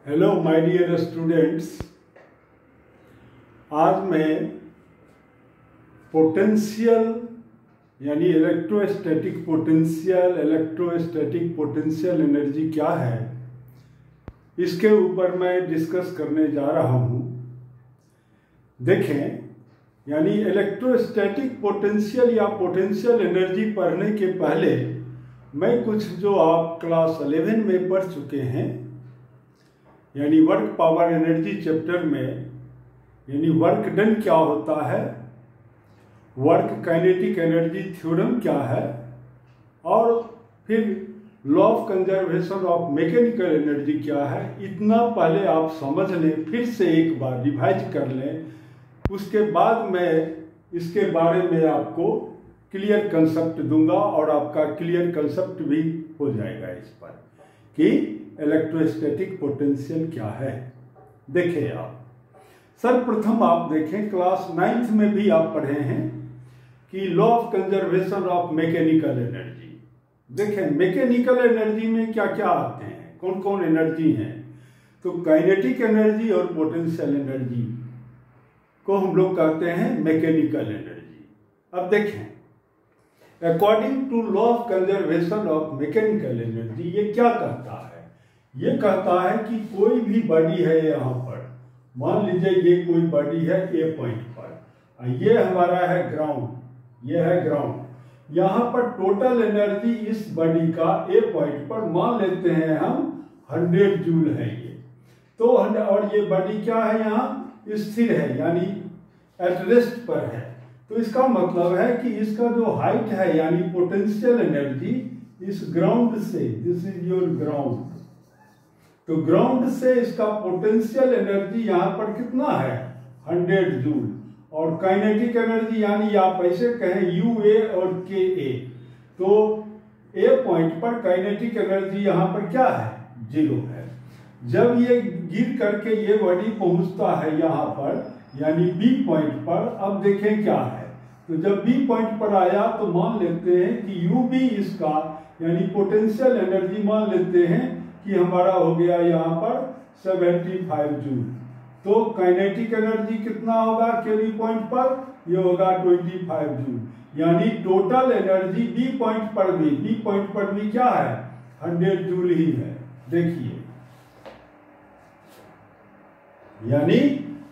Hello my dear students, आज मैं potential यानी इलेक्ट्रोस्टैटिक पोटेंशियल एनर्जी क्या है इसके ऊपर मैं डिस्कस करने जा रहा हूँ। देखें, यानी इलेक्ट्रोस्टैटिक पोटेंशियल या पोटेंशियल एनर्जी पढ़ने के पहले मैं कुछ जो आप क्लास 11 में पढ़ चुके हैं यानी वर्क पावर एनर्जी चैप्टर में, यानी वर्क डन क्या होता है, वर्क काइनेटिक एनर्जी थ्योरम क्या है, और फिर law of conservation of mechanical energy क्या है, इतना पहले आप समझ लें, फिर से एक बार रिवाइज कर लें। उसके बाद मैं इसके बारे में आपको क्लियर कंसेप्ट दूंगा और आपका क्लियर कंसेप्ट भी हो जाएगा इस पर कि इलेक्ट्रोस्टैटिक पोटेंशियल क्या है। देखें आप, सर्वप्रथम आप देखें क्लास 9th में भी आप पढ़े हैं कि law of conservation of mechanical energy. देखें, मैकेनिकल एनर्जी में क्या क्या आते हैं, कौन कौन एनर्जी हैं। तो काइनेटिक एनर्जी और पोटेंशियल एनर्जी को हम लोग कहते हैं मैकेनिकल एनर्जी। अब देखें, according to law of conservation of mechanical energy ये क्या कहता है, ये कहता है कि कोई भी बॉडी है यहाँ पर, मान लीजिए ये कोई बॉडी है ए पॉइंट पर, ये हमारा है ग्राउंड, ये है ग्राउंड। यहाँ पर टोटल एनर्जी इस बॉडी का ए पॉइंट पर मान लेते हैं हम 100 जूल है ये। तो और ये बॉडी क्या है, यहाँ स्थिर है यानी एट रेस्ट पर है। तो इसका मतलब है कि इसका जो हाइट है यानी पोटेंशियल एनर्जी इस ग्राउंड से, दिस इज योर ग्राउंड, तो ग्राउंड से इसका पोटेंशियल एनर्जी यहाँ पर कितना है 100 जूल। और काइनेटिक एनर्जी यानी आप ऐसे कहें UA और KA, तो ए पॉइंट पर काइनेटिक एनर्जी यहाँ पर क्या है, 0 है। जब ये गिर करके ये बॉडी पहुंचता है यहाँ पर यानी B पॉइंट पर, अब देखें क्या है, तो जब B पॉइंट पर आया तो मान लेते हैं कि UB इसका यानी पोटेंशियल एनर्जी मान लेते हैं कि हमारा हो गया यहाँ पर 75 जूल। तो काइनेटिक एनर्जी कितना होगा KB पॉइंट पर, ये होगा 25 जूल। यानी टोटल एनर्जी B पॉइंट पर भी क्या है 100 जूल ही है। देखिए, यानी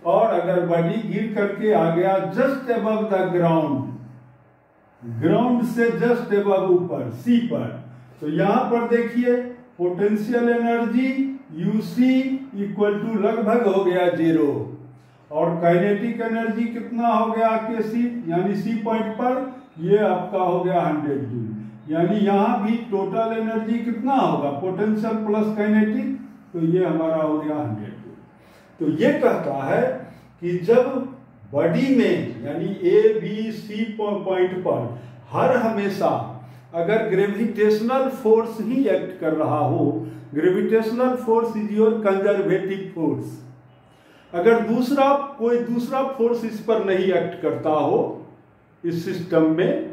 और अगर बॉडी गिर करके आ गया just above the ground, ground से जस्ट अबव ऊपर C पर, तो यहां पर देखिए potential energy UC equal to लगभग हो गया 0 और काइनेटिक एनर्जी कितना हो गया KC यानी C पॉइंट पर ये आपका हो गया 100 जूल। यानी यहां भी टोटल एनर्जी कितना होगा, पोटेंशियल प्लस काइनेटिक, तो ये हमारा हो गया 100 जूल। तो ये कहता है कि जब बॉडी में यानी ABC पॉइंट पर हर हमेशा अगर ग्रेविटेशनल फोर्स ही एक्ट कर रहा हो, gravitational force is your conservative force, अगर कोई दूसरा फोर्स इस पर नहीं एक्ट करता हो इस सिस्टम में,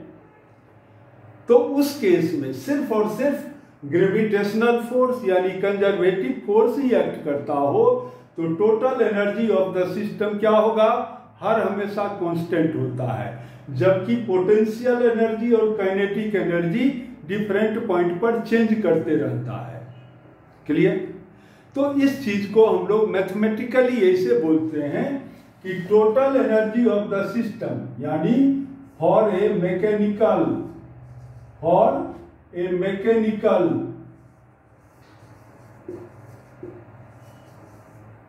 तो उस केस में सिर्फ और सिर्फ ग्रेविटेशनल फोर्स यानी कंजर्वेटिव फोर्स ही एक्ट करता हो, तो total energy of the system क्या होगा, हर हमेशा कांस्टेंट होता है। जबकि पोटेंशियल एनर्जी और काइनेटिक एनर्जी डिफरेंट पॉइंट पर चेंज करते रहता है। क्लियर? तो इस चीज को हम लोग मैथमेटिकली ऐसे बोलते हैं कि total energy of the system यानी फॉर ए मैकेनिकल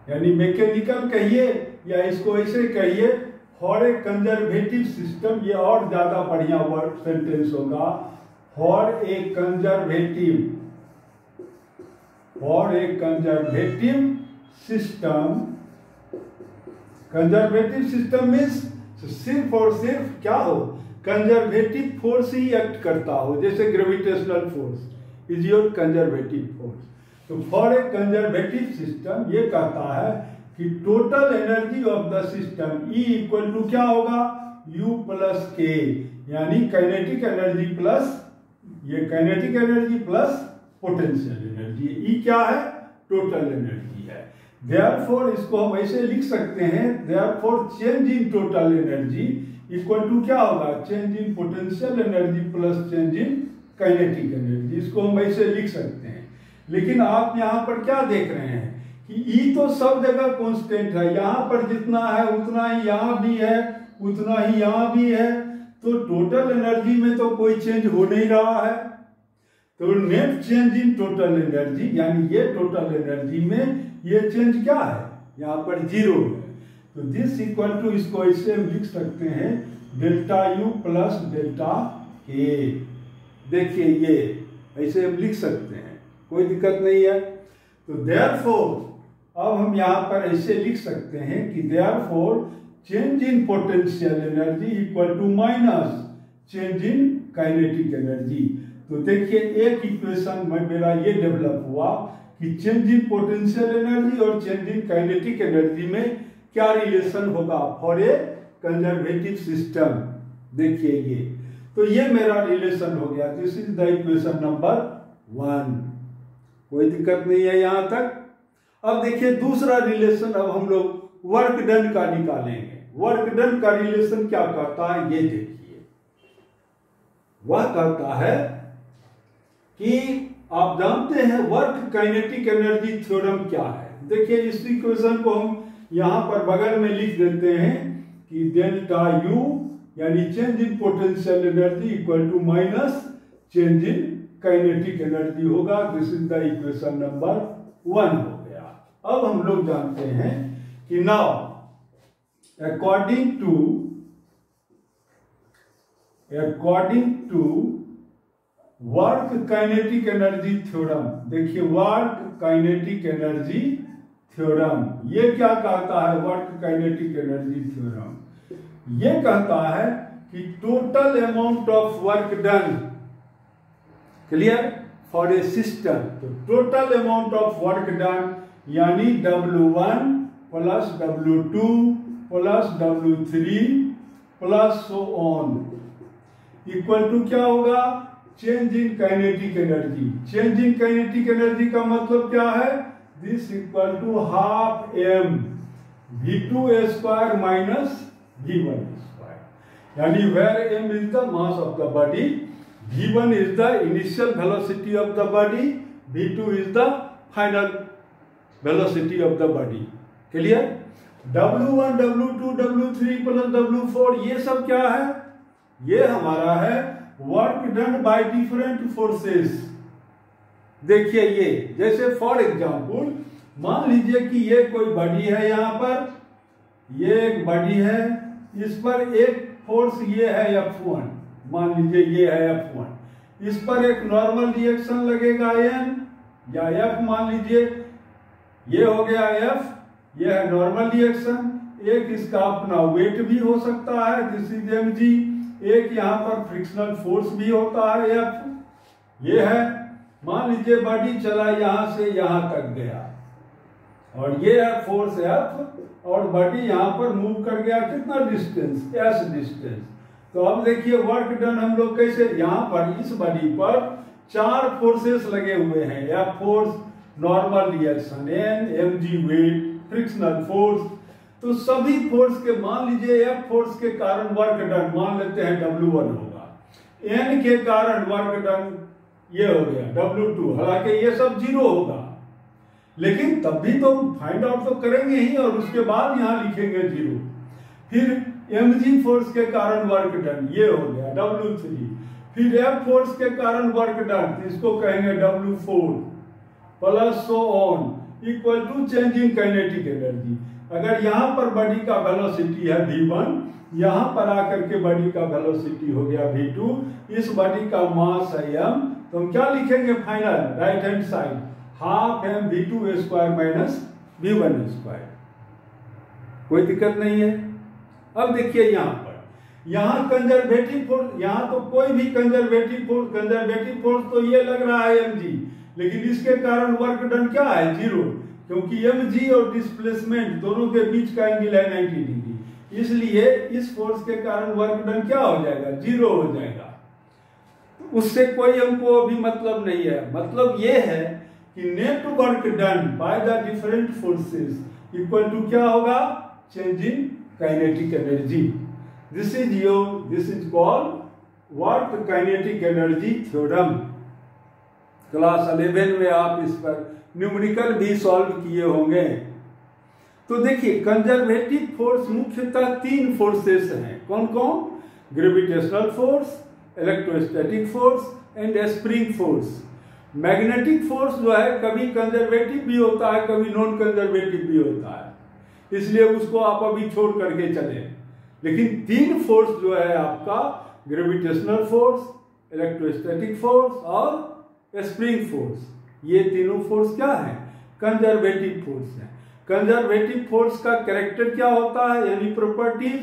यानी मैकेनिकल कहिए या इसको ऐसे कहिए फॉर ए कंजर्वेटिव सिस्टम, ये और ज्यादा बढ़िया वर्ड सेंटेंस होगा, for a conservative system. Conservative system means सिर्फ और सिर्फ क्या हो, कंजर्वेटिव फोर्स ही एक्ट करता हो, जैसे gravitational force is your conservative force. तो फॉर ए कंजर्वेटिव सिस्टम ये कहता है कि total energy of the system E equal to क्या होगा, U प्लस K, यानी काइनेटिक एनर्जी प्लस ये kinetic energy plus potential energy. E क्या है टोटल एनर्जी है। देयरफॉर इसको हम ऐसे लिख सकते हैं, therefore change in total energy equal to क्या होगा, change in potential energy plus change in kinetic energy. इसको हम ऐसे लिख सकते हैं। लेकिन आप यहाँ पर क्या देख रहे हैं कि ई तो सब जगह कांस्टेंट है, यहाँ पर जितना है उतना ही यहाँ भी है, उतना ही यहाँ भी है, तो टोटल एनर्जी में तो कोई चेंज हो नहीं रहा है। तो net change in total energy यानी ये टोटल एनर्जी में ये चेंज क्या है, यहाँ पर जीरो है। तो दिस इक्वल टू, इसको ऐसे लिख सकते हैं डेल्टा यू प्लस डेल्टा के। देखिए ये ऐसे हम लिख सकते हैं, कोई दिक्कत नहीं है। तो देयरफॉर अब हम यहाँ पर ऐसे लिख सकते हैं कि therefore change in potential energy equal to minus change in kinetic energy. तो देखिए एक इक्वेशन में मेरा ये डेवलप हुआ कि चेंज इन पोटेंशियल एनर्जी और चेंज इन काइनेटिक एनर्जी में क्या रिलेशन होगा फॉर ए कंजर्वेटिव सिस्टम। देखिए ये, तो ये मेरा रिलेशन हो गया। This is the equation number 1। कोई दिक्कत नहीं है यहाँ तक। अब देखिए दूसरा रिलेशन, अब हम लोग वर्क डन का निकालेंगे। वर्क डन का रिलेशन क्या कहता है, ये देखिए। वह कहता है कि आप जानते हैं वर्क काइनेटिक एनर्जी थ्योरम क्या है। देखिए इस इक्वेशन को हम यहां पर बगल में लिख देते हैं कि डेल्टा यू यानी change in potential energy equal to minus change in kinetic energy होगा। This is the equation number 1 हो गया। अब हम लोग जानते हैं कि now according to work kinetic energy theorem, देखिए वर्क काइनेटिक एनर्जी थ्योरम ये क्या कहता है, वर्क काइनेटिक एनर्जी थ्योरम ये कहता है कि total amount of work done, clear, for a system. तो total amount of work done यानी W1 plus W2 plus W3 plus so on equal to क्या होगा, change in kinetic energy. Change in kinetic energy का मतलब क्या है, this equal to half m v2 square minus v1 square, यानी where m is the mass of the body, v1 is the initial velocity of the body, v2 is the final velocity of the body. Clear. W1 W2 W3 plus W4 ये सब क्या है, ये हमारा है work done by different forces. देखिए ये जैसे फॉर एग्जांपल मान लीजिए कि ये कोई बॉडी है, यहाँ पर ये एक बॉडी है, इस पर एक फोर्स ये है F1, मान लीजिए ये है F1, इस पर एक नॉर्मल रिएक्शन लगेगा N या F, मान लीजिए ये हो गया F, ये है नॉर्मल रिएक्शन। एक इसका अपना वेट भी हो सकता है, दिस इज mg। एक यहाँ पर फ्रिक्शनल फोर्स भी होता है F, ये है, मान लीजिए बॉडी चला यहां से यहां तक गया और ये है फोर्स F और बॉडी यहां पर मूव कर गया कितना डिस्टेंस, S डिस्टेंस। तो अब देखिए वर्क डन हम लोग कैसे, यहां पर इस बॉडी पर 4 फोर्सेस लगे हुए हैं, F force, normal reaction N, mg weight, frictional force. तो सभी फोर्स के मान लीजिए F फोर्स के कारण वर्क डन मान लेते हैं W1 होगा, N के कारण वर्क डन ये हो गया W2, हालांकि ये सब 0 होगा, लेकिन तब भी तो फाइंड आउट तो करेंगे ही और उसके बाद यहां लिखेंगे 0। फिर mg फोर्स के कारण वर्क डन ये हो गया W3, फिर F फोर्स के कारण वर्क डन इसको कहेंगे W4 plus so on equal to change in kinetic energy. अगर यहां पर बॉडी का वेलोसिटी है v1, यहां पर आकर के बॉडी का वेलोसिटी हो गया v2, इस बॉडी का मास है m, तो हम क्या लिखेंगे final right hand side, half m v2 square minus v1 square. कोई दिक्कत नहीं है। अब देखिए यहां पर, यहां कंजर्वेटिव फोर्स, यहां तो कोई भी कंजर्वेटिव फोर्स तो ये लग रहा है mg, लेकिन इसके कारण वर्क डन क्या है 0, क्योंकि mg और डिस्प्लेसमेंट दोनों के बीच का एंगल है 90 डिग्री, इसलिए इस फोर्स के कारण वर्क डन क्या हो जाएगा 0 हो जाएगा। उससे कोई हमको अभी मतलब नहीं है, मतलब ये है कि net work done by the different forces equal to क्या होगा, change in kinetic energy. This is called work kinetic energy theorem. Class 11 में आप इस पर न्यूमेरिकल भी सॉल्व किए होंगे। तो देखिए, कंजर्वेटिव फोर्स मुख्यतः 3 फोर्सेस हैं। कौन कौन? Gravitational force, electrostatic force and spring force. Magnetic force जो है कभी कंजर्वेटिव भी होता है, कभी नॉन कंजर्वेटिव भी होता है, इसलिए उसको आप अभी छोड़ करके चले। लेकिन 3 फोर्स जो है आपका, ग्रेविटेशनल फोर्स, इलेक्ट्रोस्टैटिक फोर्स और स्प्रिंग फोर्स, ये तीनों फोर्स क्या है? कंजर्वेटिव फोर्स है। कंजर्वेटिव फोर्स का कैरेक्टर क्या होता है, यानी प्रॉपर्टीज,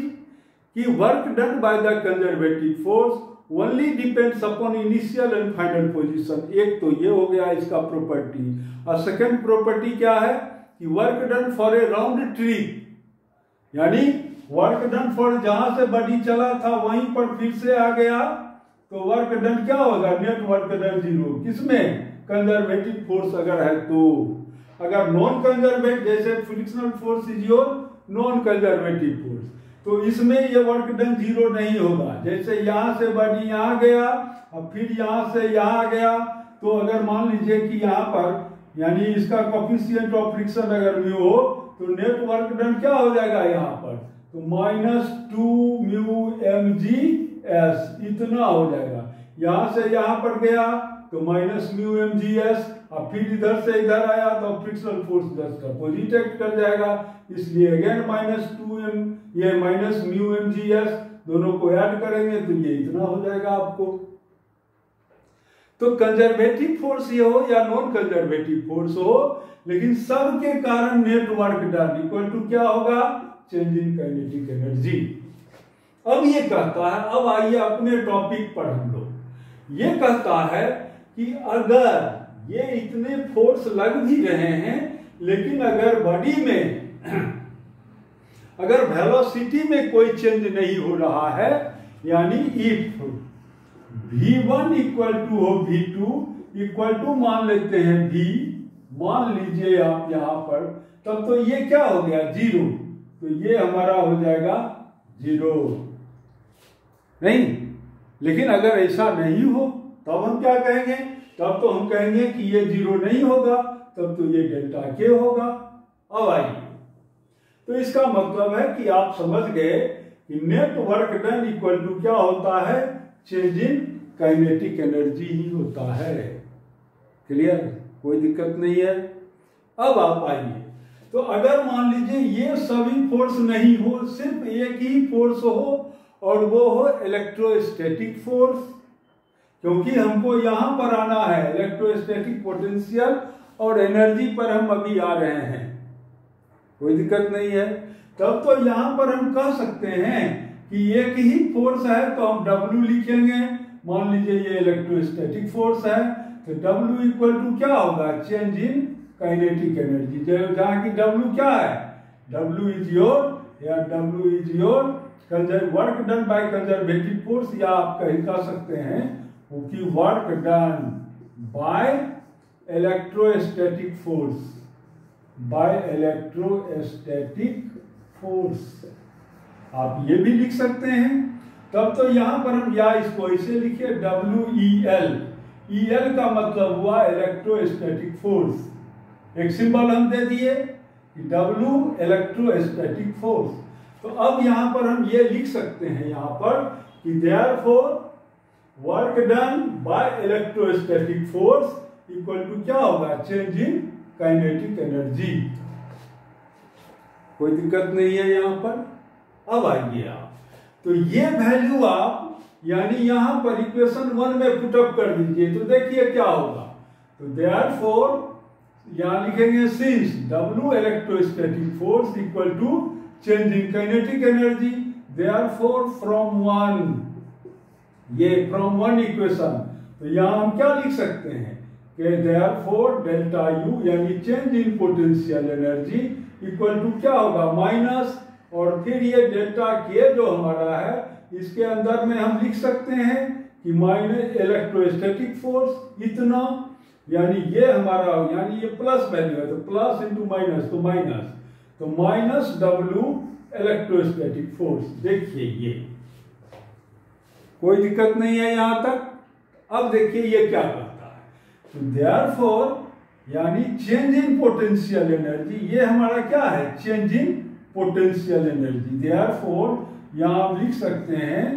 कि work done by the conservative force only depends upon initial and final position. एक तो ये हो गया इसका प्रॉपर्टी। और सेकंड प्रॉपर्टी क्या है कि work done for A round trip, यानी वर्क डन फॉर जहां से बॉडी चला था वहीं पर फिर से आ गया, तो वर्क डन क्या होगा? Net work done 0। किसमें? कंजर्वेटिव फोर्स अगर है तो। अगर नॉन कंजर्वेटिव, जैसे frictional force is your non conservative force, तो इसमें ये वर्क डन 0 नहीं होगा। जैसे यहां से बॉडी यहां गया और फिर यहां से यहां गया, तो अगर मान लीजिए कि यहां पर यानी इसका कोफिशिएंट ऑफ फ्रिक्शन अगर म्यू हो, तो नेट वर्क डन क्या हो जाएगा यहाँ पर? तो -2 म्यू mgs इतना हो जाएगा। यहां से यहां पर गया तो -म्यू mgs, और फिर इधर से इधर आया तो frictional force just opposite act कर जाएगा, इसलिए अगेन -2m, ये -म्यू mgs, दोनों को ऐड करेंगे तो ये इतना हो जाएगा आपको। तो कंजर्वेटिव फोर्स ये हो या नॉन कंजर्वेटिव फोर्स हो, लेकिन सब के कारण net work done equal to क्या होगा? Change in kinetic energy. अब ये कहता है, अब आइए अपने टॉपिक पर हम लोग। ये कहता है कि अगर ये इतने फोर्स लग भी रहे हैं, लेकिन अगर बॉडी में अगर वेलोसिटी में कोई चेंज नहीं हो रहा है, यानी इफ v1 इक्वल टू हो v2 इक्वल टू मान लेते हैं v, मान लीजिए आप यहां पर, तब तो ये क्या हो गया? 0। तो ये हमारा हो जाएगा 0 नहीं। लेकिन अगर ऐसा नहीं हो तब हम क्या कहेंगे? तब तो हम कहेंगे कि ये 0 नहीं होगा, तब तो ये डेल्टा के होगा। अब आइए, तो इसका मतलब है कि आप समझ गए कि net work done equal to क्या होता है? चेंज इन काइनेटिक एनर्जी ही होता है। क्लियर? कोई दिक्कत नहीं है। अब आप आइए, तो अगर मान लीजिए ये सभी फोर्स नहीं हो, सिर्फ एक ही फोर्स हो, और वो हो इलेक्ट्रोस्टैटिक फोर्स, क्योंकि हमको यहां पर आना है इलेक्ट्रोस्टैटिक पोटेंशियल और एनर्जी पर हम अभी आ रहे हैं, कोई दिक्कत नहीं है। तब तो यहां पर हम कह सकते हैं कि एक ही फोर्स है, तो हम W लिखेंगे। मान लीजिए ये इलेक्ट्रोस्टैटिक फोर्स है, तो W इक्वल टू क्या होगा? चेंज इन काइनेटिक एनर्जी, जहां की W क्या है? W is your work done by conservative force, या आप कह सकते हैं कि work done by electrostatic force, आप ये भी लिख सकते हैं। तब तो यहां पर हम या इसको ऐसे लिखिए WEL, EL का मतलब हुआ इलेक्ट्रोस्टैटिक फोर्स। एक सिंबल हम दे दिए कि W इलेक्ट्रोस्टैटिक फोर्स। तो अब यहां पर हम ये लिख सकते हैं यहां पर कि therefore work done by electrostatic force equal to क्या होगा? Change in kinetic energy. कोई दिक्कत नहीं है यहां पर। अब आइए आप, तो ये वैल्यू आप यानी यहां पर इक्वेशन 1 में पुटअप कर दीजिए, तो देखिए क्या होगा। तो देयरफॉर यहां लिखेंगे since W electrostatic force equal to change in kinetic energy, therefore from 1, ये फ्रॉम 1 इक्वेशन, तो यहां हम क्या लिख सकते हैं कि देयरफॉर डेल्टा U यानी change in potential energy equal to क्या होगा? माइनस, और फिर ये डेल्टा K जो हमारा है, इसके अंदर में हम लिख सकते हैं कि माइनस इलेक्ट्रोस्टैटिक फोर्स इतना, यानी ये हमारा, यानी ये प्लस वैल्यू है तो प्लस इंटू माइनस तो माइनस, तो माइनस W इलेक्ट्रोस्टैटिक फोर्स। देखिए ये कोई दिक्कत नहीं है यहां तक। अब देखिए ये क्या करता है, तो देयरफॉर यानी चेंज इन पोटेंशियल एनर्जी, ये हमारा क्या है, change in potential energy. Therefore यहां आप लिख सकते हैं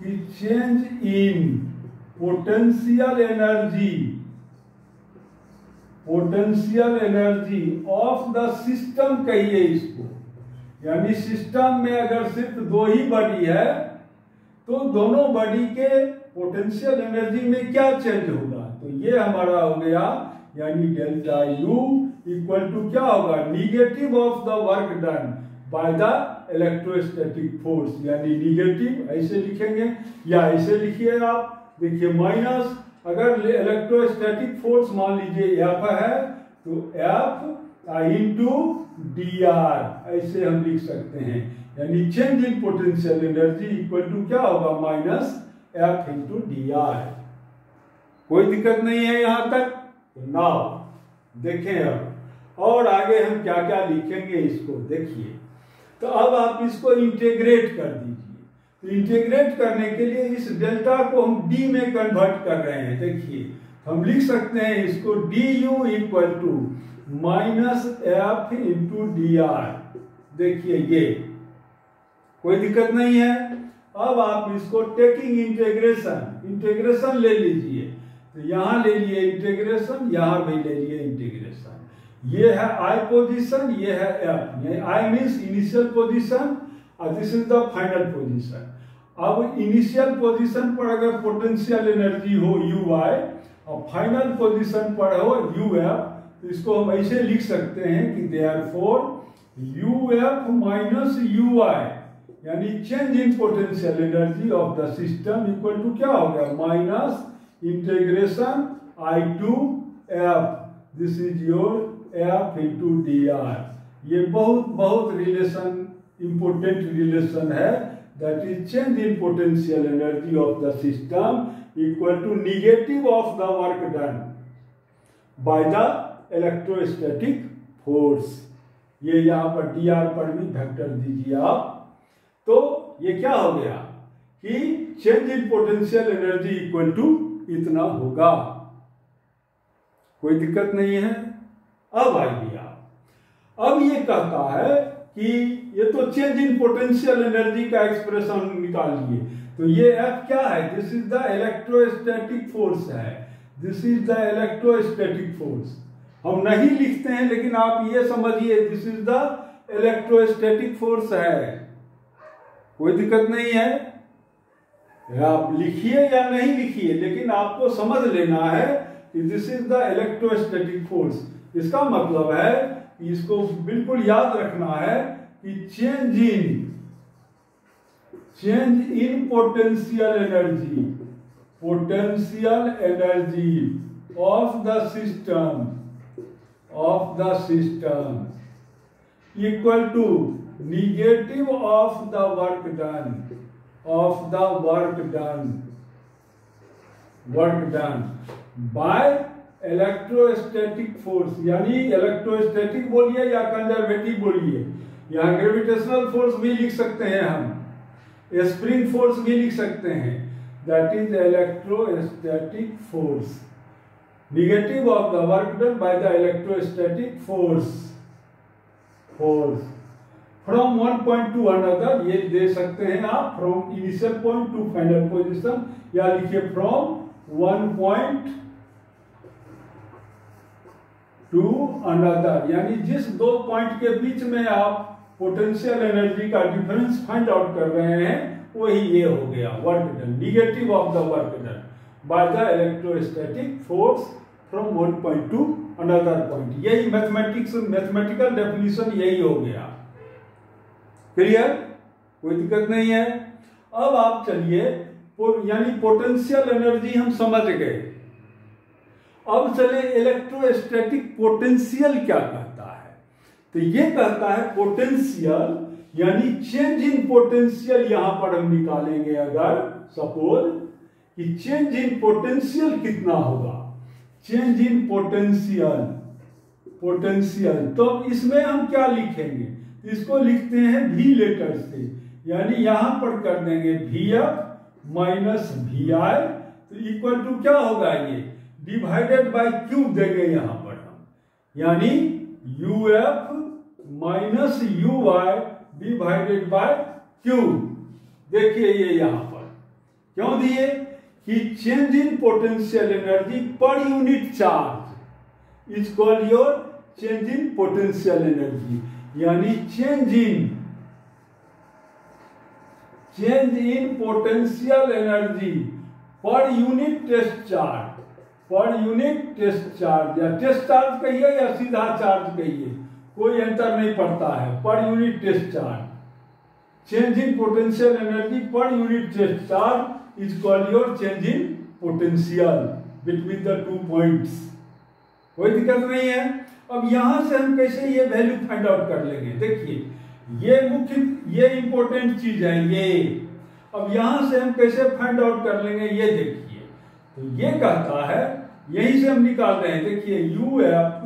कि change in potential energy, potential energy of the system कहिए इसको, यानी सिस्टम में अगर सिर्फ दो ही बॉडी है तो दोनों बॉडी के पोटेंशियल एनर्जी में क्या चेंज होगा, तो ये हमारा हो गया, यानी डेल्टा U इक्वल टू क्या होगा, negative of the work done by the electrostatic force, यानी निगेटिव ऐसे लिखेंगे या ऐसे लिखिए आप। देखिए माइनस, अगर इलेक्ट्रोस्टैटिक फोर्स मान लीजिए F है तो F इंटू dr ऐसे हम लिख सकते हैं, यानी change in potential energy equal to क्या होगा, माइनस F इंटू dr। कोई दिक्कत नहीं है यहां तक। नाउ देखें अब और आगे हम क्या क्या लिखेंगे इसको देखिए। तो अब आप इसको इंटीग्रेट कर दीजिए। तो इंटीग्रेट करने के लिए इस डेल्टा को हम d में कन्वर्ट कर रहे हैं। देखिए हम लिख सकते हैं इसको du equal to minus F into dr। देखिए ये कोई दिक्कत नहीं है। अब आप इसको टेकिंग इंटीग्रेशन, इंटीग्रेशन ले लीजिए, तो यहां ले लिए इंटीग्रेशन, यहां भी ले लिए इंटीग्रेशन। ये है I पोजीशन, ये है F, ये I मींस इनिशियल पोजीशन और this is the final position. अब इनिशियल पोजीशन पर अगर पोटेंशियल एनर्जी हो Ui और फाइनल पोजीशन पर हो Uf, तो इसको हम ऐसे लिख सकते हैं कि देयरफॉर Uf माइनस Ui यानी change in potential energy of the system equal to क्या हो गया, minus integration I to F, this is your F into dr। ये बहुत रिलेशन, इंपोर्टेंट रिलेशन है, that is change in potential energy of the system equal to negative of the work done by the electrostatic force. ये यहां पर dr पर भी vector दीजिए आप। तो ये क्या हो गया कि change in potential energy equal to इतना होगा। कोई दिक्कत नहीं है। अब आइए आप, अब ये कहता है कि ये तो चेंज इन पोटेंशियल एनर्जी का एक्सप्रेशन निकालिए, तो ये F क्या है, this is the electrostatic force है, this is the electrostatic force. हम नहीं लिखते हैं लेकिन आप ये समझिए this is the electrostatic force है। कोई दिक्कत नहीं है, आप लिखिए या नहीं लिखिए, लेकिन आपको समझ लेना है कि this is the electrostatic force. इसका मतलब है कि इसको बिल्कुल याद रखना है कि change in potential energy of the system equal to negative of the work done by electrostatic force, यानी इलेक्ट्रोस्टैटिक बोलिए या कंजर्वेटिव बोलिए, यहाँ ग्रेविटेशनल फोर्स भी लिख सकते हैं, हम स्प्रिंग फोर्स भी लिख सकते हैं, that is electrostatic force, negative of the work done by the electrostatic force from one point two another. ये दे सकते हैं आप from initial point two final position, या लिखिए from one point two another, यानी जिस दो पॉइंट के बीच में आप पोटेंशियल एनर्जी का डिफरेंस फाइंड आउट कर रहे हैं वही ये हो गया work done, negative of the work done by the electrostatic force from one point two another point. यही मैथमेटिकल डेफिनेशन यही हो गया। क्लियर, कोई दिक्कत नहीं है। अब आप चलिए, यानी पोटेंशियल एनर्जी हम समझ गए। अब चले इलेक्ट्रोस्टैटिक पोटेंशियल क्या कहता है, तो ये कहता है पोटेंशियल यानी चेंज इन पोटेंशियल। यहां पर हम निकालेंगे अगर सपोज कि चेंज इन पोटेंशियल कितना होगा, चेंज इन पोटेंशियल, पोटेंशियल। तो इसमें हम क्या लिखेंगे, इसको लिखते हैं V लेटर से, यानी यहां पर कर देंगे VF माइनस VI, तो इक्वल टू क्या होगा, ये डिवाइडेड बाय क्यूब देंगे यहां पर हम, यानी UF minus UI divided by cube. देखिए ये यहां पर क्यों दिए कि change in potential energy per unit charge is called your change in potential energy, यानी change in potential energy per unit test charge, per unit test charge, या test charge कहिए या सीधा चार्ज कहिए, कोई अंतर नहीं पड़ता है, per unit test charge, change in potential energy per unit test charge is called your change in potential between the 2 points. कोई दिक्कत नहीं है। अब यहां से हम कैसे ये वैल्यू फाइंड आउट कर लेंगे, देखिए ये मुख्य, ये इंपॉर्टेंट चीज है ये। अब यहां से हम कैसे फाइंड आउट कर लेंगे, ये देखिए, तो ये कहता है, यहीं से हम निकाल रहे हैं, देखिए UF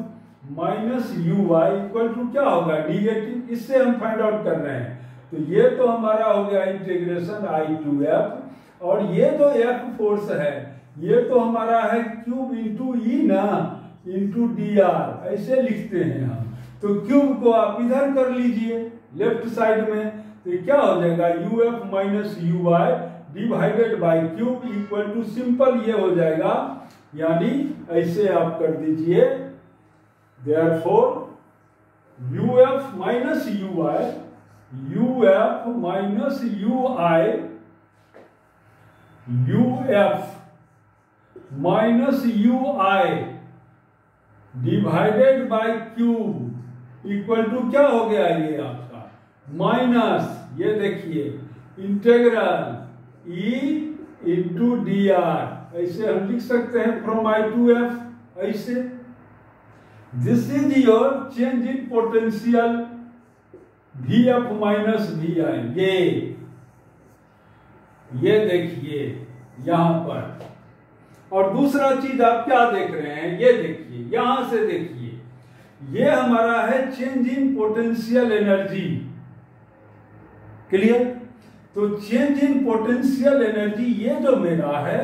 minus UI equal to क्या होगा, निगेटिव, इससे हम फाइंड आउट कर रहे हैं। तो ये तो हमारा हो गया इंटीग्रेशन I to F, और ये जो F फोर्स है ये तो हमारा है क्यूब इंटू ई ना, इंटू dr, ऐसे लिखते हैं हम। तो क्यूब को आप इधर कर लीजिए लेफ्ट साइड में, तो क्या हो जाएगा UF minus UI divided by cube equal to simple ये हो जाएगा, यानी ऐसे आप कर दीजिए, देयरफॉर UF minus UI, UF minus UI, UF minus UI divided by cube equal to क्या हो गया, ये आपका माइनस, ये देखिए इंटेग्रल E इंटू dr, ऐसे हम लिख सकते हैं फ्रॉम I to F, ऐसे। This is your change in potential VF minus VI, ये देखिए यहां पर। और दूसरा चीज आप क्या देख रहे हैं, ये देखिए, यहां से देखिए, ये हमारा है change in potential energy, clear. तो चेंज इन पोटेंशियल एनर्जी ये जो मेरा है,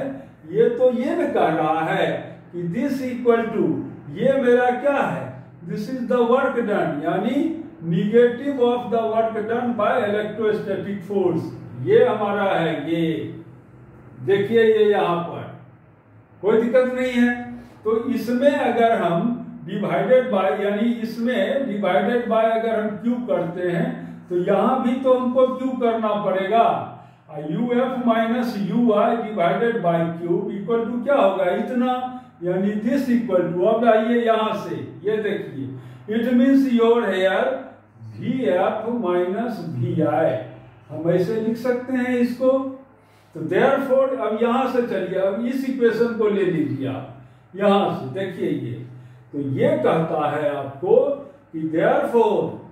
ये तो ये में कह रहा है कि दिस इक्वल टू, ये मेरा क्या है, this is the work done, यानी negative of the work done by electrostatic force, ये हमारा है, ये देखिए ये यहां पर कोई दिक्कत नहीं है। तो इसमें अगर हम डिवाइडेड बाय, यानी इसमें डिवाइडेड बाय अगर हम क्यूब करते हैं तो यहां भी तो हमको क्यूब करना पड़ेगा, UF minus UI divided by cube equal to क्या होगा, इतना, यानी दिस इक्वल टू, अब आइए यहां से, ये देखिए, it means your here VF minus VI, हम ऐसे लिख सकते हैं इसको। तो देयरफॉर अब यहां से चलिए, अब इस इक्वेशन को ले लीजिए आप, यहां से देखिए ये, तो ये कहता है आपको कि देयरफॉर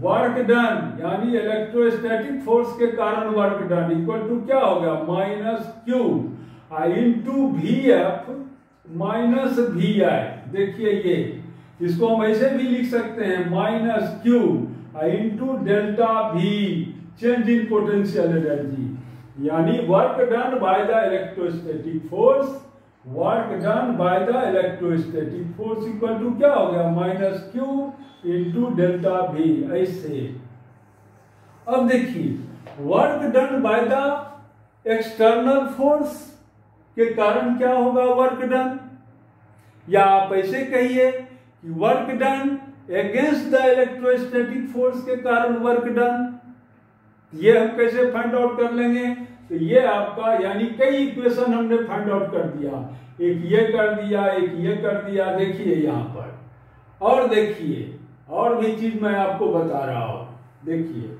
वर्क डन, यानी इलेक्ट्रोस्टैटिक फोर्स के कारण वर्क डन इक्वल टू क्या होगा, minus cube into VF minus VI। देखिए ये, इसको हम ऐसे भी लिख सकते हैं, minus cube into delta V, change in potential energy, यानी work done by the electrostatic force, work done by the electrostatic force equal to क्या हो गया, minus cube into delta V, ऐसे। अब देखिए work done by the external force के कारण क्या होगा, वर्क डन, या आप ऐसे कहिए कि work done against the electrostatic force के कारण वर्क डन। ये हम कैसे फाइंड आउट कर लेंगे, तो ये आपका, यानी कई इक्वेशन हमने फाइंड आउट कर दिया, एक ये कर दिया, एक ये कर दिया, देखिए यहां पर। और देखिए और भी चीज मैं आपको बता रहा हूं, देखिए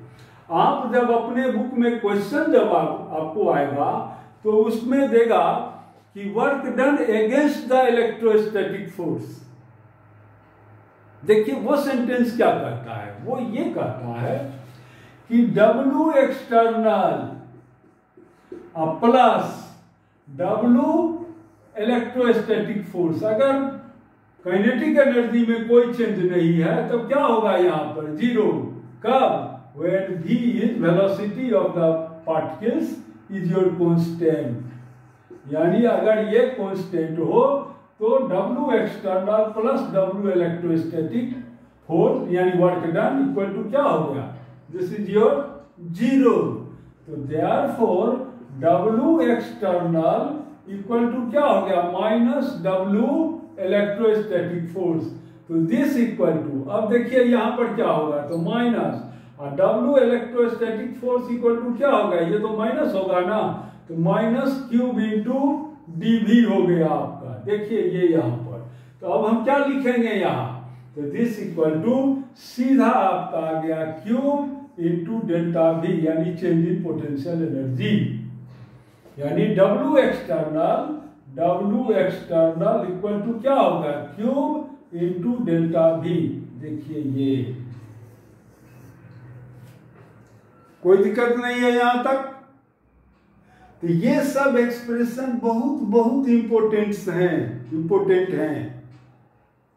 आप जब अपने बुक में क्वेश्चन जब आपको आएगा तो उसमें देगा कि work done against the electrostatic force. देखिए वो सेंटेंस क्या कहता है, वो ये कहता है कि W external plus W electrostatic force. अगर काइनेटिक एनर्जी में कोई चेंज नहीं है तो क्या होगा यहाँ पर? जीरो। कब? when v is velocity of the particles is your constant। यानी अगर ये कांस्टेंट हो तो W external plus W electrostatic force यानी वर्क डन इक्वल टू क्या हो गया? This is your zero. तो therefore W external equal to क्या हो गया? Minus W electrostatic force. तो दिस इक्वल टू, अब देखिए यहां पर क्या होगा? तो माइनस और W electrostatic force equal to क्या होगा? ये तो माइनस होगा ना, तो माइनस क्यूब इंटू dv हो गया आपका। देखिए ये यहां पर, तो अब हम क्या लिखेंगे यहाँ? तो दिस इक्वल टू सीधा आपका आ गया क्यूब इंटू डेल्टा v यानी चेंज इन पोटेंशियल एनर्जी। यानी W एक्सटर्नल इक्वल टू क्या होगा? Cube into delta v। देखिए ये कोई दिक्कत नहीं है यहां तक। तो ये सब एक्सप्रेशन बहुत इंपोर्टेंट हैं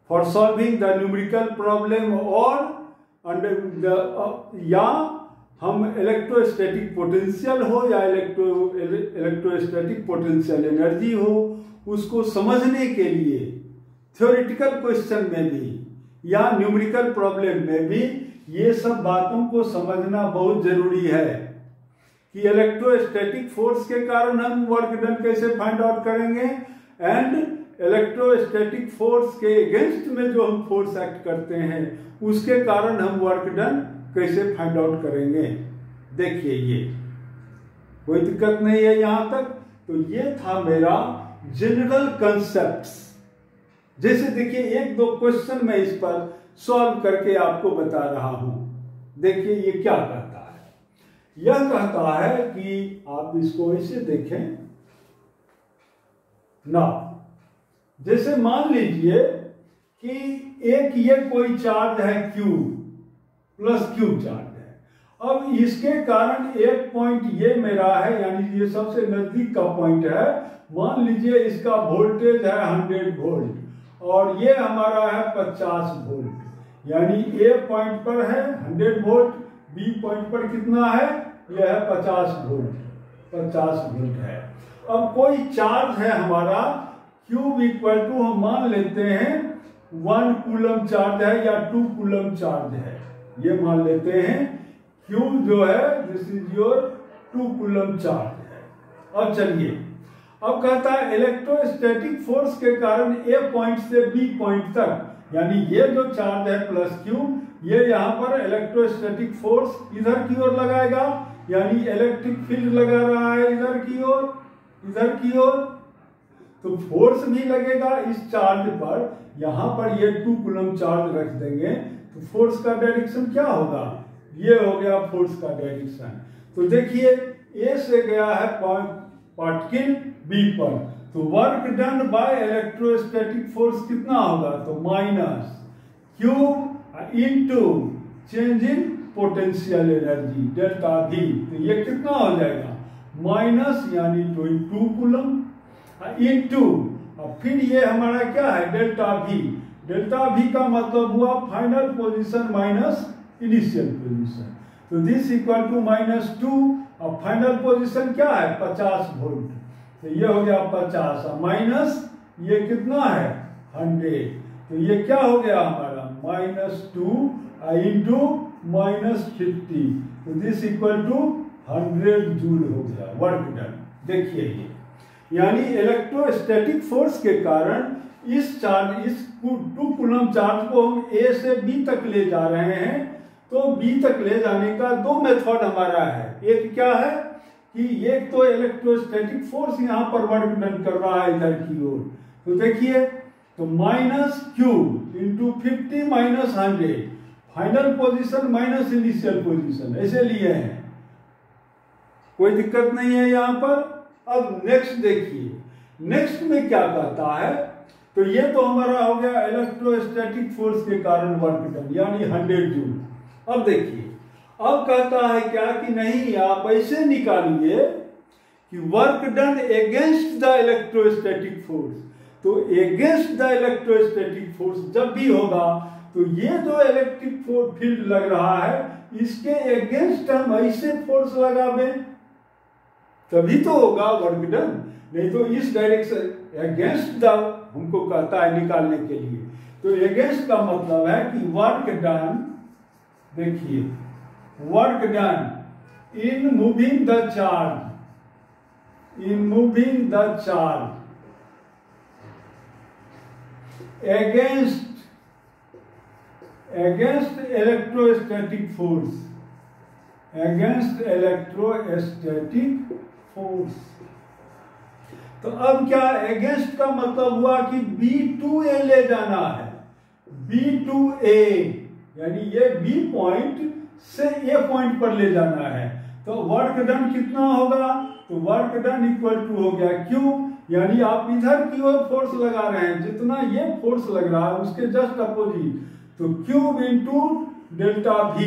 for solving the numerical problem और या हम इलेक्ट्रोस्टैटिक पोटेंशियल हो या इलेक्ट्रोस्टैटिक पोटेंशियल एनर्जी हो, उसको समझने के लिए थ्योरेटिकल क्वेश्चन में भी या न्यूमेरिकल प्रॉब्लम में भी ये सब बातों को समझना बहुत जरूरी है कि इलेक्ट्रोस्टैटिक फोर्स के कारण हम वर्क डन कैसे फाइंड आउट करेंगे एंड इलेक्ट्रोस्टैटिक फोर्स के अगेंस्ट में जो हम फोर्स एक्ट करते हैं उसके कारण हम वर्क डन कैसे फाइंड आउट करेंगे। देखिए ये कोई दिक्कत नहीं है यहां तक। तो ये था मेरा जनरल कंसेप्ट्स। जैसे देखिए एक दो क्वेश्चन मैं इस पर सॉल्व करके आपको बता रहा हूं। देखिए ये क्या कहता है? यह कहता है कि आप इसको ऐसे देखें ना, जैसे मान लीजिए कि एक ये कोई चार्ज है Q प्लस Q चार्ज है। अब इसके कारण एक पॉइंट ये मेरा है, यानी ये सबसे नजदीक का पॉइंट है। मान लीजिए इसका वोल्टेज है 100 वोल्ट और ये हमारा है 50 वोल्ट। यानी A पॉइंट पर है 100 वोल्ट, B पॉइंट पर कितना है? यह है 50 वोल्ट है। अब कोई चार्ज है हमारा क्यूब इक्वल टू हम मान लेते हैं 1 कूलम चार्ज है या 2 कूलम चार्ज है, ये मान लेते हैं। क्यूब जो है this is your 2 coulomb charge है। अब चलिए, अब कहता है इलेक्ट्रोस्टैटिक फोर्स के कारण A पॉइंट से B पॉइंट तक, यानी ये जो चार्ज है प्लस क्यू, ये यहाँ पर इलेक्ट्रोस्टैटिक फोर्स इधर की ओर लगाएगा, यानी इलेक्ट्रिक फील्ड लगा रहा है इधर की ओर, तो फोर्स भी लगेगा इस चार्ज पर। यहाँ पर ये 2 कूलम चार्ज रख देंगे तो फोर्स का डायरेक्शन क्या होगा? ये हो गया फोर्स का डायरेक्शन। तो देखिए ए से गया है पार्टिकल बी पर, तो work done by electrostatic force कितना होगा? तो minus cube into change in potential energy delta V। तो ये कितना हो जाएगा? माइनस यानी 2 कूलम इनटू, और फिर ये हमारा क्या है? Delta V। डेल्टा V का मतलब हुआ final position minus initial position. तो दिस इक्वल टू -2 और फाइनल पोजीशन क्या है? 50 वोल्ट। तो ये हो गया 50 और माइनस ये कितना है? 100। तो ये क्या हो गया हमारा? -2 इंटू -50। तो दिस इक्वल टू 100 जूल हो गया वर्क डन। देखिए ये, यानी इलेक्ट्रोस्टैटिक फोर्स के कारण इस 2 कूलम चार्ज को हम A से B तक ले जा रहे हैं। तो B तक ले जाने का 2 मेथड हमारा है। एक क्या है कि एक तो इलेक्ट्रोस्टैटिक फोर्स यहाँ पर वर्क डन कर रहा है इधर की ओर। तो देखिए, तो -q into 50 minus 100, final position minus initial position, ऐसे लिए हैं, कोई दिक्कत नहीं है यहाँ पर। अब नेक्स्ट देखिए, नेक्स्ट में क्या कहता है? तो ये तो हमारा हो गया इलेक्ट्रोस्टैटिक फोर्स के कारण वर्क डन, यानी 100 जूल। अब देखिए, अब कहता है क्या कि नहीं, आप ऐसे निकालिए कि work done against the electrostatic force. तो अगेंस्ट द इलेक्ट्रोस्टैटिक फोर्स जब भी होगा तो ये जो इलेक्ट्रिक फील्ड लग रहा है इसके अगेंस्ट हम ऐसे फोर्स लगावे तभी तो होगा वर्क डन, नहीं तो इस डायरेक्शन अगेंस्ट द हमको कहता है निकालने के लिए। तो अगेंस्ट का मतलब है कि वर्क डन, देखिए work done in moving the charge, in moving the charge against electrostatic force, against electrostatic force। तो अब क्या अगेंस्ट का मतलब हुआ कि B2A ले जाना है, B2A यानी ये B पॉइंट से A पॉइंट पर ले जाना है। तो वर्क डन कितना होगा, तो वर्क डन इक्वल टू हो गया Q, यानी आप इधर की ओर फोर्स लगा रहे हैं, जितना ये फोर्स लग रहा है उसके जस्ट अपोजिट, तो Q इंटू डेल्टा V,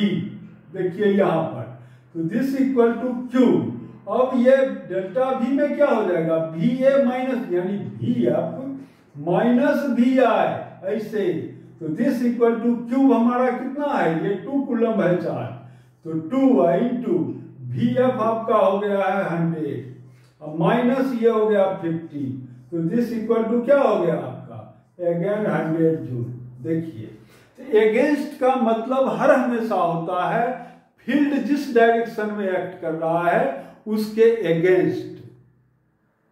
देखिए यहाँ पर, तो दिस इक्वल टू Q। अब ये डेल्टा V में क्या हो जाएगा, VA माइनस यानी VF माइनस VI ऐसे, तो दिस इक्वल टू Q हमारा कितना है, ये 2 कूलम है चार्ज, तो 2I इंटू VF आपका हो गया है 100 और माइनस ये हो गया 50, तो दिस इक्वल टू क्या हो गया आपका अगेन 100 जूल। देखिए अगेंस्ट का मतलब हर हमेशा होता है फील्ड जिस डायरेक्शन में एक्ट कर रहा है उसके अगेंस्ट,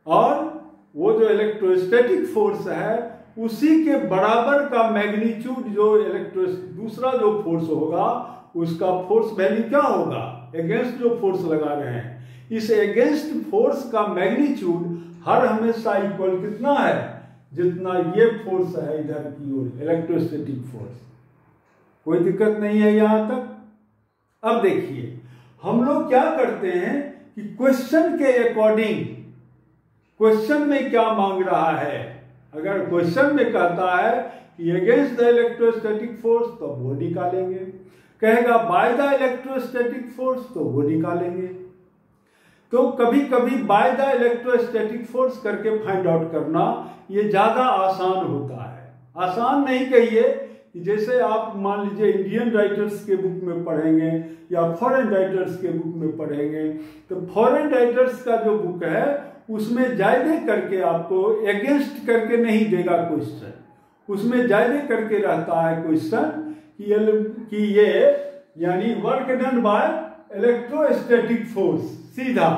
और वो जो इलेक्ट्रोस्टैटिक फोर्स है उसी के बराबर का मैग्नीट्यूड जो दूसरा जो फोर्स होगा उसका फोर्स वैल्यू क्या होगा, अगेंस्ट जो फोर्स लगा रहे हैं इस अगेंस्ट फोर्स का मैग्नीट्यूड हर हमेशा इक्वल कितना है, जितना ये फोर्स है इधर की ओर इलेक्ट्रोस्टैटिक फोर्स। कोई दिक्कत नहीं है यहां तक। अब देखिए हम लोग क्या करते हैं कि क्वेश्चन के अकॉर्डिंग, क्वेश्चन में क्या मांग रहा है, अगर क्वेश्चन में कहता है कि अगेंस्ट द इलेक्ट्रोस्टैटिक फोर्स तो वो निकालेंगे, कहेगा बाय द इलेक्ट्रोस्टैटिक फोर्स तो वो निकालेंगे। तो कभी कभी बाय द इलेक्ट्रोस्टैटिक फोर्स करके फाइंड आउट करना ये ज्यादा आसान होता है। आसान नहीं कहिए कि जैसे आप मान लीजिए इंडियन राइटर्स के बुक में पढ़ेंगे या फॉरेन राइटर्स के बुक में पढ़ेंगे, तो फॉरेन राइटर्स का जो बुक है उसमें ज्यादा करके आपको अगेंस्ट करके नहीं देगा क्वेश्चन, उसमें ज्यादा करके रहता है क्वेश्चन कि ये यानी work done by electrostatic force सीधा,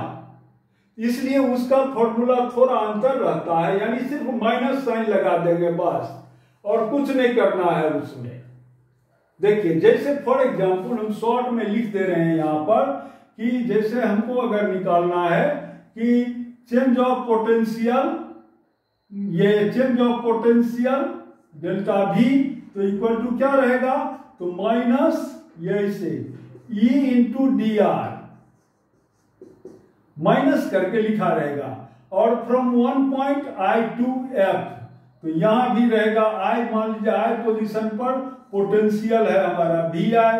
इसलिए उसका फॉर्मूला थोड़ा अंतर रहता है, यानी सिर्फ माइनस साइन लगा देंगे बस और कुछ नहीं करना है उसमें। देखिए जैसे फॉर एग्जांपल हम शॉर्ट में लिख दे रहे हैं यहाँ पर कि जैसे हमको अगर निकालना है कि चेंज ऑफ पोटेंशियल, ये change of potential delta V तो इक्वल टू क्या रहेगा, तो माइनस ये से E इंटू डी आर, माइनस करके लिखा रहेगा, और from 1 point I to F, तो यहां भी रहेगा I, मान लीजिए I पोजीशन पर पोटेंशियल है हमारा VI,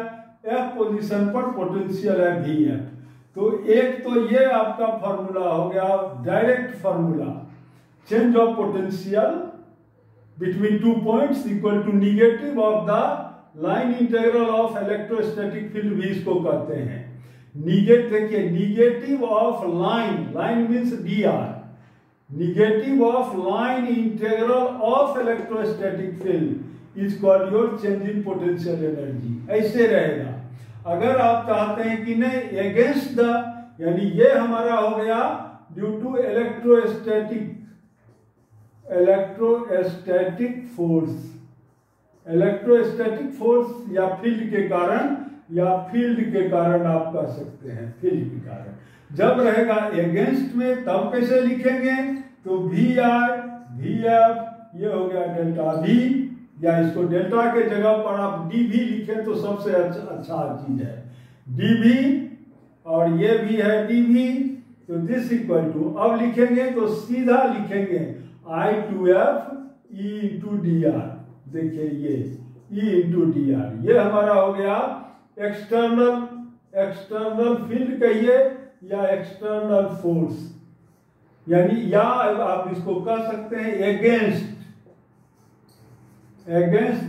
F पोजीशन पर पोटेंशियल है VF। तो एक तो ये आपका फॉर्मूला हो गया direct formula, change of potential between 2 points equal to negative of the line integral of electrostatic field भी इसको कहते हैं। देखिए negative of line, line means dr, negative of line integral of electrostatic field is called your change in potential energy। ऐसे रहेगा। अगर आप चाहते हैं कि नहीं against the, यानी ये हमारा हो गया due to इलेक्ट्रोस्टैटिक फोर्स या फील्ड के कारण, या फील्ड के कारण आप कह सकते हैं, फील्ड के कारण जब रहेगा अगेंस्ट में तब कैसे लिखेंगे, तो VI VF ये हो गया डेल्टा V, या इसको डेल्टा के जगह पर आप DV लिखें तो सबसे अच्छा चीज है DV, और ये भी है DV, तो दिस इक्वल टू अब लिखेंगे तो सीधा लिखेंगे I to F E into d r. देखिए ये E इंटू डी आर, ये हमारा हो गया एक्सटर्नल फील्ड कहिए या एक्सटर्नल फोर्स, यानी या आप इसको कह सकते हैं एगेंस्ट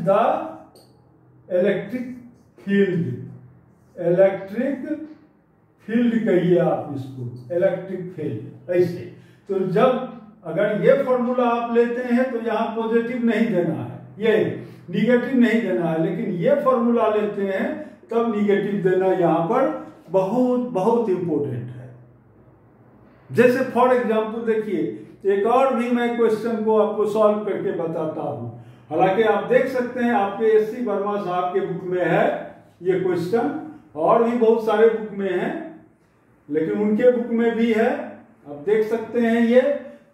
द इलेक्ट्रिक फील्ड कहिए आप इसको, इलेक्ट्रिक फील्ड ऐसे। तो जब अगर ये फॉर्मूला आप लेते हैं तो यहाँ पॉजिटिव नहीं देना है, ये निगेटिव नहीं देना है, लेकिन ये फॉर्मूला लेते हैं तब निगेटिव देना यहाँ पर बहुत बहुत इंपॉर्टेंट है। जैसे फॉर एग्जांपल देखिए, एक और भी मैं क्वेश्चन को आपको सॉल्व करके बताता हूं। हालांकि आप देख सकते हैं आपके एससी वर्मा साहब के बुक में है ये क्वेश्चन, और भी बहुत सारे बुक में है, लेकिन उनके बुक में भी है, आप देख सकते हैं। ये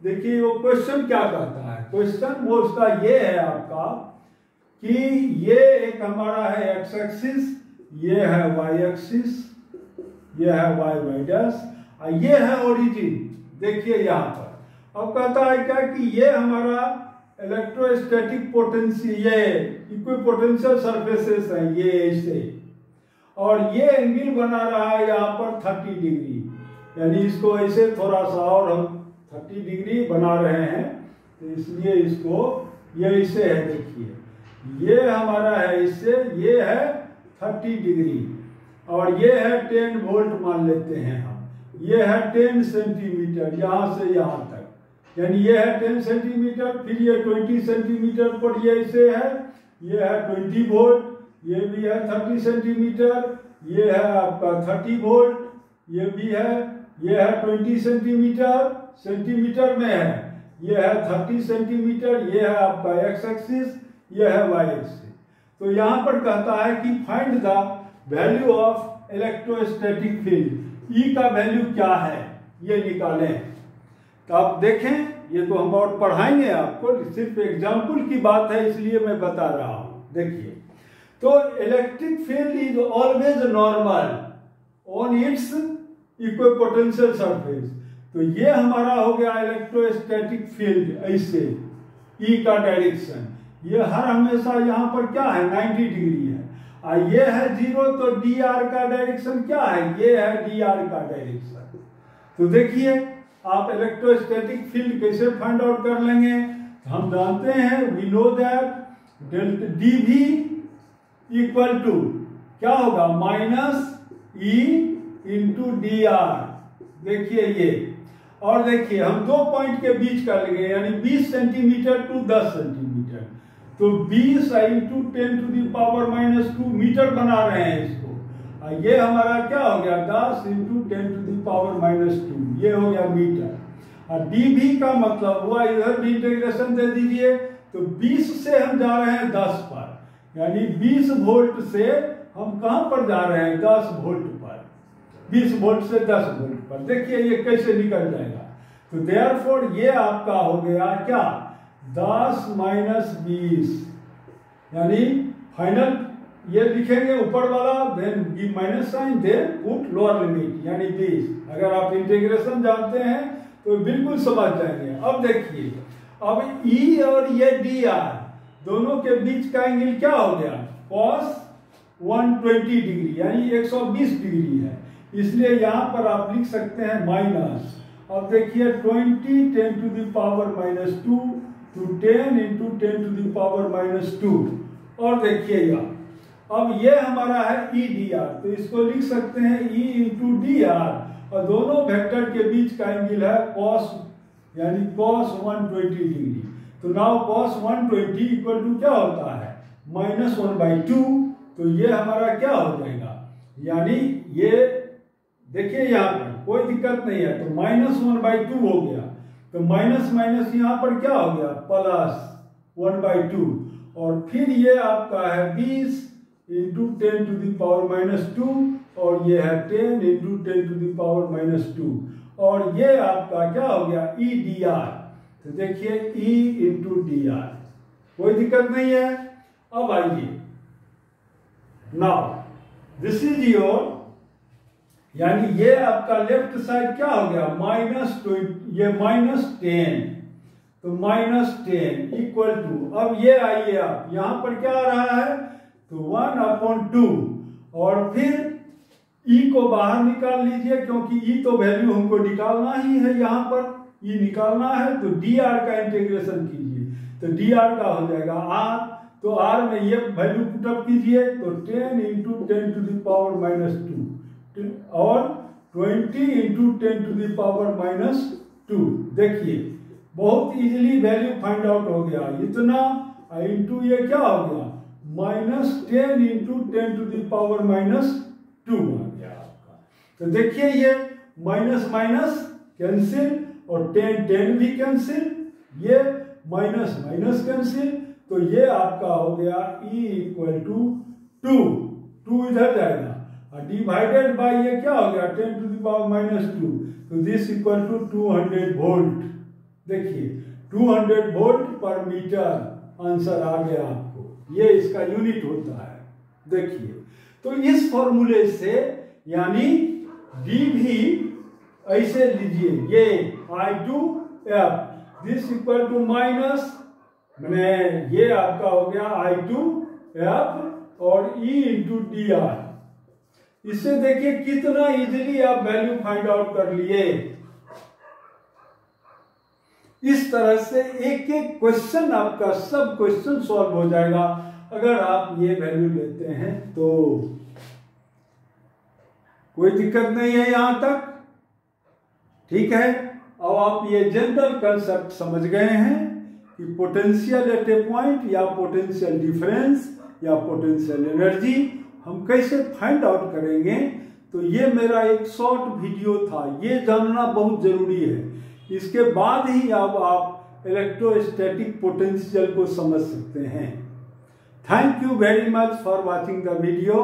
देखिए वो क्वेश्चन क्या कहता है। क्वेश्चन वो उसका ये है आपका कि ये एक हमारा है एक्स एक्सिस, ये है वाई एक्सिस, ये है वाई डैश, ये है ओरिजिन। देखिए यहाँ पर अब कहता है क्या कि ये हमारा इलेक्ट्रोस्टैटिक पोटेंशियल, ये इक्विपोटेंशियल सरफेसेस हैं ये ऐसे, और ये एंगल बना रहा है यहाँ पर 30 डिग्री, यानी इसको ऐसे थोड़ा सा और हम 30 डिग्री बना रहे हैं, तो इसलिए इसको ये ऐसे है। देखिए ये हमारा है इससे, ये है 30 डिग्री, और ये है 10 वोल्ट मान लेते हैं हम, ये है 10 सेंटीमीटर यहाँ से यहाँ तक, यानी ये है 10 सेंटीमीटर, फिर ये 20 सेंटीमीटर पर ये ऐसे है, ये है 20 वोल्ट, ये भी है 30 सेंटीमीटर, ये है आपका 30 वोल्ट, ये भी है, ये है 20 सेंटीमीटर में है, ये है 30 सेंटीमीटर, ये है आपका एक्स एक्सिस, ये है वाई एक्सिस। तो यहाँ पर कहता है कि find the value of electrostatic field, E का वैल्यू क्या है ये निकालें। तो आप देखें, ये तो हम और पढ़ाएंगे आपको, सिर्फ एग्जाम्पल की बात है इसलिए मैं बता रहा हूं। देखिए तो electric field is always normal on it's equipotential surface. तो ये हमारा हो गया इलेक्ट्रोस्टैटिक फील्ड, ऐसे ई का डायरेक्शन, ये हर हमेशा यहाँ पर क्या है 90 डिग्री है, और ये है 0, तो डी आर का डायरेक्शन क्या है, ये है डी आर का डायरेक्शन। तो देखिए आप इलेक्ट्रोस्टैटिक फील्ड कैसे फाइंड आउट कर लेंगे, हम जानते हैं, we know that delta d भी इक्वल टू क्या होगा, minus E into d r. देखिए ये, और देखिए हम दो पॉइंट के बीच कर लेंगे, यानी 20 सेंटीमीटर टू 10 सेंटीमीटर, तो 20 into 10 to the power -2 metre बना रहे हैं इसको, और ये हमारा क्या हो गया 10 इंटू 10 टू द पावर -2, ये हो गया मीटर। और डीवी का मतलब हुआ, इधर भी इंटीग्रेशन दे दीजिए, तो 20 से हम जा रहे हैं 10 पर, यानी 20 वोल्ट से हम कहां पर जा रहे हैं 10 वोल्ट पर, 20 वोल्ट से 10 वोल्ट पर। देखिए ये कैसे निकल जाएगा, तो देयरफॉर ये आपका हो गया क्या 10 माइनस 20, यानी फाइनल ये लिखेंगे ऊपर वाला, then give minus sign, then put lower limit यानी 20। अगर आप इंटीग्रेशन जानते हैं तो बिल्कुल समझ जाएंगे। अब देखिए, अब ई और ये डी आर दोनों के बीच का एंगल क्या हो गया cos 120 डिग्री, यानी 120 डिग्री है, इसलिए यहां पर आप लिख सकते हैं माइनस। अब देखिए 20 10 to the power -2 to 10 into 10 to the power -2, और देखिएगा अब ये हमारा है ई डी आर, तो इसको लिख सकते हैं ई इंटू डी आर, और दोनों वेक्टर के बीच का एंगल है cos, यानी cos 120 डिग्री। तो नाउ cos 120 इक्वल टू क्या होता है -1/2, तो ये हमारा क्या हो जाएगा, यानी ये देखिए यहाँ पर कोई दिक्कत नहीं है, तो -1/2 हो गया, तो माइनस माइनस यहाँ पर क्या हो गया +1/2, और फिर ये आपका है 20 इंटू 10 टू द पावर -2, और ये है 10 इंटू 10 टू द पावर -2, और ये आपका क्या हो गया ई डी आर। तो देखिए ई इंटू डी आर, कोई दिक्कत नहीं है। अब आइए, नाउ दिस इज योर, यानी ये आपका लेफ्ट साइड क्या हो गया -20, ये -10, तो -10 इक्वल टू, अब ये आइए आप यहां पर क्या आ रहा है, तो 1/2, और फिर ई को बाहर निकाल लीजिए, क्योंकि ई तो वैल्यू हमको निकालना ही है यहाँ पर, ई निकालना है तो डी आर का इंटीग्रेशन कीजिए, तो डी आर का हो जाएगा आर, तो आर में ये वैल्यू पुटअप कीजिए तो 10 into 10 to the power minus 2 और 20 into 10 to the power minus 2। देखिए बहुत इजीली वैल्यू फाइंड आउट हो गया, इतना इंटू ये क्या हो गया -10 into 10 to the power minus 2 आ गया आपका। तो देखिए ये माइनस माइनस कैंसिल और 10 भी कैंसिल, ये माइनस माइनस कैंसिल, तो ये आपका हो गया E इक्वल टू 2 इधर जाएगा और डिवाइडेड बाय ये क्या हो गया 10 टू द पावर माइनस 2, तो दिस इक्वल टू 200 वोल्ट। देखिए 200 वोल्ट पर मीटर आंसर आ गया आपको, ये इसका यूनिट होता है। देखिए तो इस फॉर्मूले से यानी डी भी ऐसे लीजिए, ये I2F this equal to minus मैंने ये आपका हो गया I2F और E इंटू डी आर। इससे देखिए कितना इजीली आप वैल्यू फाइंड आउट कर लिए। इस तरह से एक एक क्वेश्चन आपका सब क्वेश्चन सॉल्व हो जाएगा अगर आप ये वैल्यू लेते हैं तो। कोई दिक्कत नहीं है यहां तक, ठीक है। अब आप ये जनरल कंसेप्ट समझ गए हैं कि पोटेंशियल एट ए पॉइंट या पोटेंशियल डिफरेंस या पोटेंशियल एनर्जी हम कैसे फाइंड आउट करेंगे। तो ये मेरा एक शॉर्ट वीडियो था, ये जानना बहुत जरूरी है। इसके बाद ही अब आप इलेक्ट्रोस्टैटिक पोटेंशियल को समझ सकते हैं। Thank you very much for watching the video.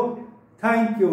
Thank you.